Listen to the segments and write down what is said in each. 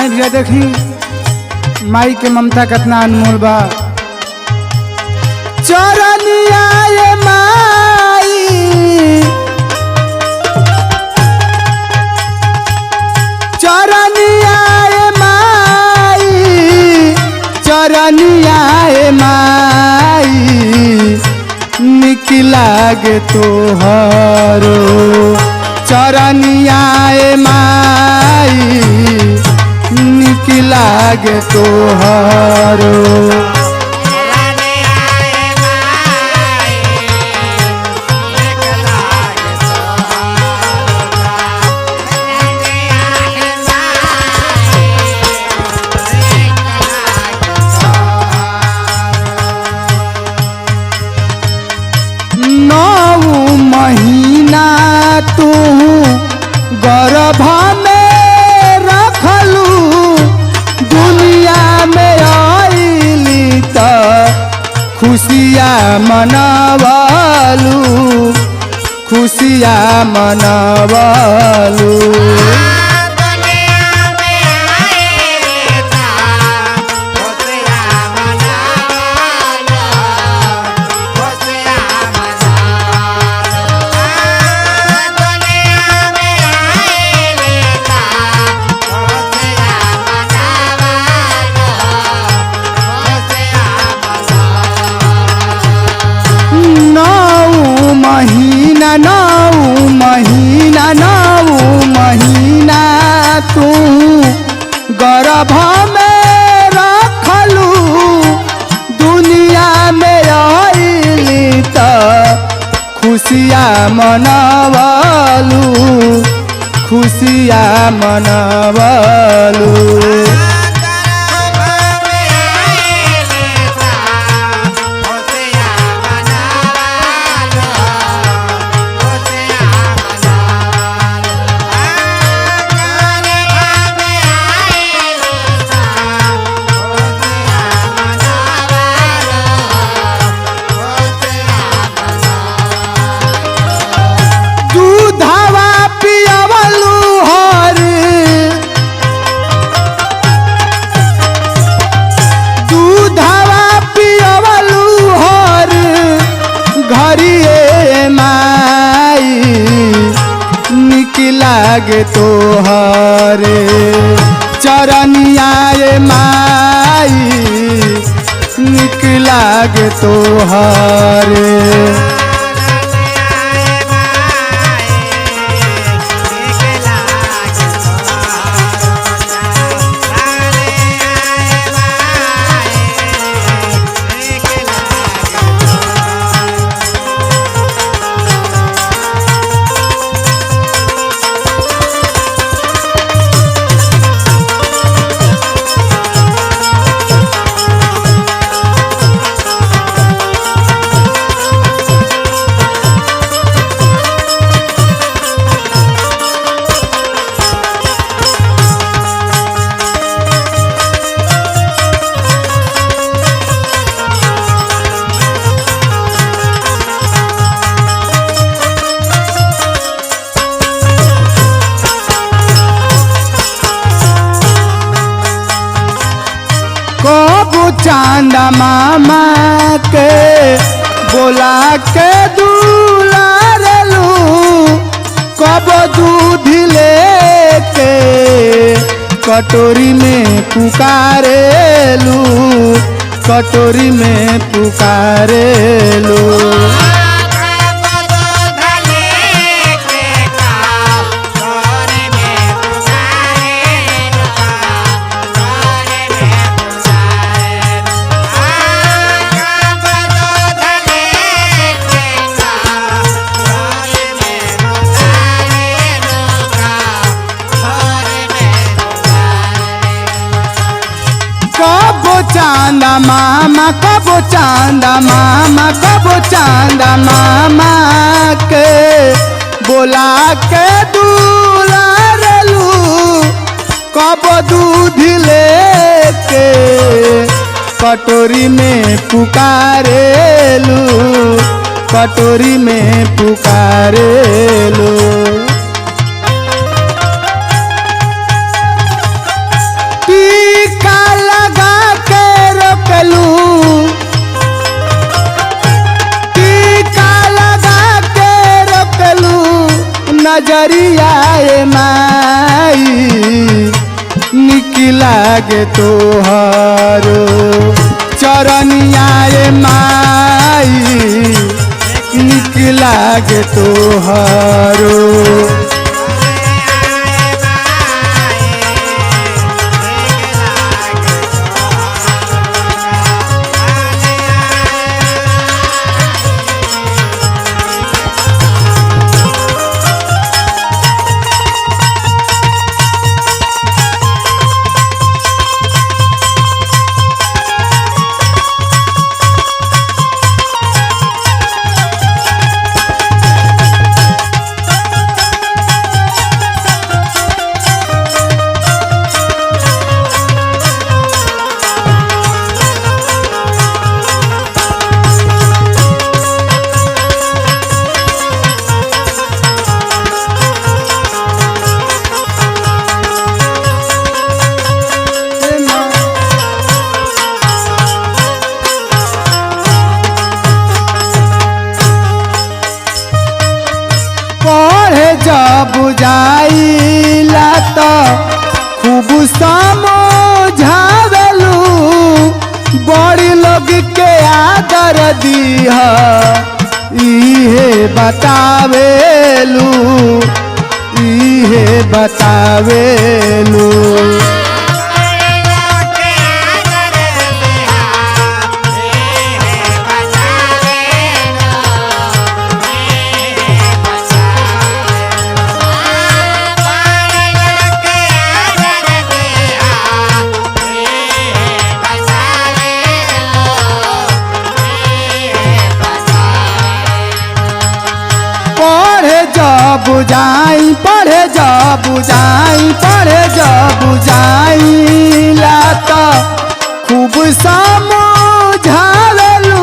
आई भैया देखी माई के ममता कितना अनमोल बा। चरनिया ये माई चरनिया ये माई चरनिया ये माई निक लागे तोहरो चरनिया ये माई निक लागे तोहरो। महीना तू गर्भ में रखलू दुनिया में आईली त खुशिया मनवलू खुशिया मनवलू। नौ महीना तू गर्भ में रखलू दुनिया में आईली त खुशिया मनवलू खुशिया मनवलू। लागे तोहरे चरनिया ये माई निक लागे तोहरे। चांदा मामा के बोला के दुलारलू कब दूध लेके कटोरी में पुकारेलू कटोरी में पुकारेलू। चांदा मामा कबो चांदा मामा कबो चांदा मामा के बोला के दुलारलू कबो दूध लेके कटोरी में पुकारेलू कटोरी में पुकारेलू। नजरिया ए माई निक लागे तोहारो चरनिया ए माई निक लागे तोहारो जब जाइला तो खूब समझावेलू बड़ी लोग के आदर दीह इहे बतावेलू इहे बतावेलू पढ़े जब जाई ला तो खूब समझावेलू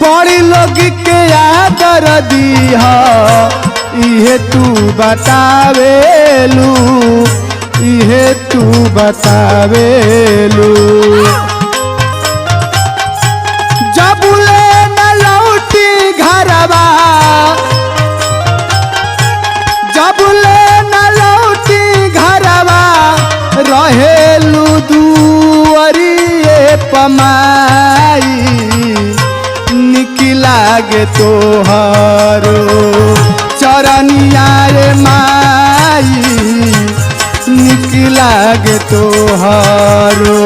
बड़ी लोग के आदर दीह इहे तू बतावेलू इहे तू बतावेलू जब ले न लौटी घरवा जब ले न लौटी घरवा रहेलू दुअरिए पमाई निक लागे तोहारो चरनिया रे माई निक लागे तोहारो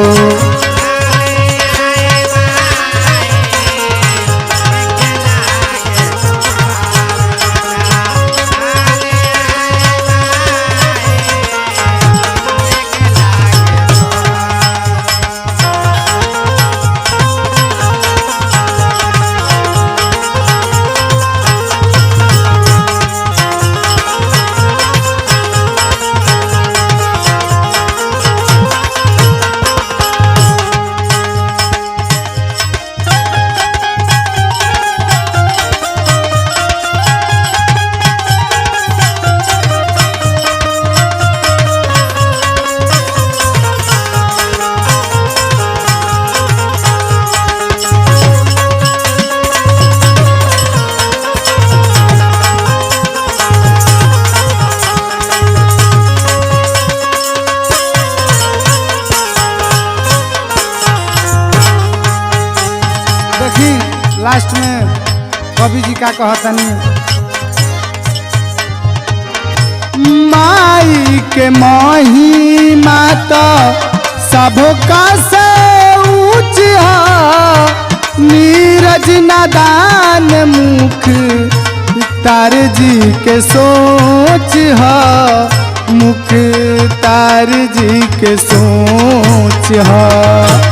लास्ट में कवि जी का कहतनी माई के महिमा तो सबका से ऊंच है नीरज नादान मुख तार जी के सोच है मुख तार जी के सोच है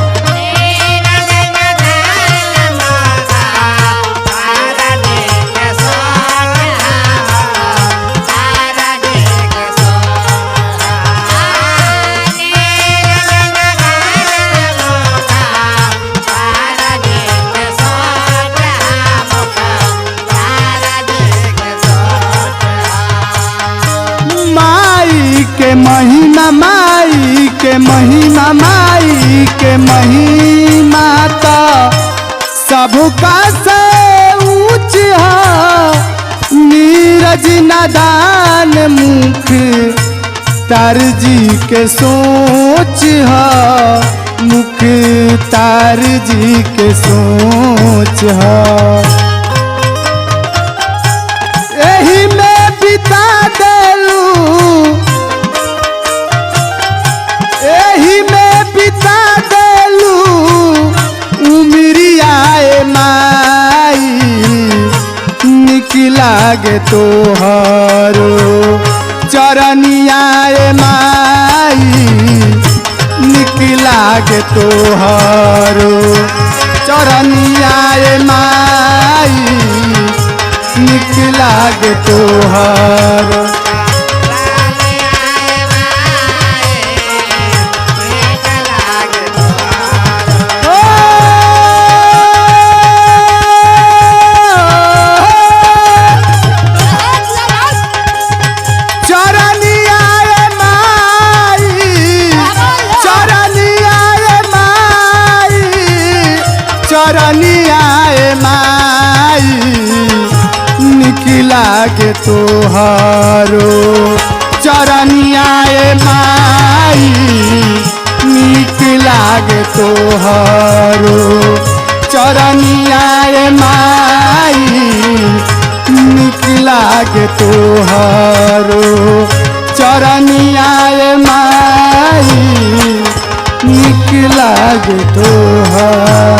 माई के महिमा तो सबका से ऊंच है नीरज सजना दान मुख तार जी के सोच है, मुख तार जी के सोच है। यही में बिता देलू, यही में बिता देलू उमरियाए माई, निक लागे तोहरो चरनियाए माई, निक लागे तोहरो चरनियाए माई, निक लागे तोहरो। चरनियाए माई, निक लागे तोहरो चरनियाए माई, निक लागे तोहरो चरनियाए माई, निक लागे तोहरो चरनियाए माई, निक लागे तोहरो।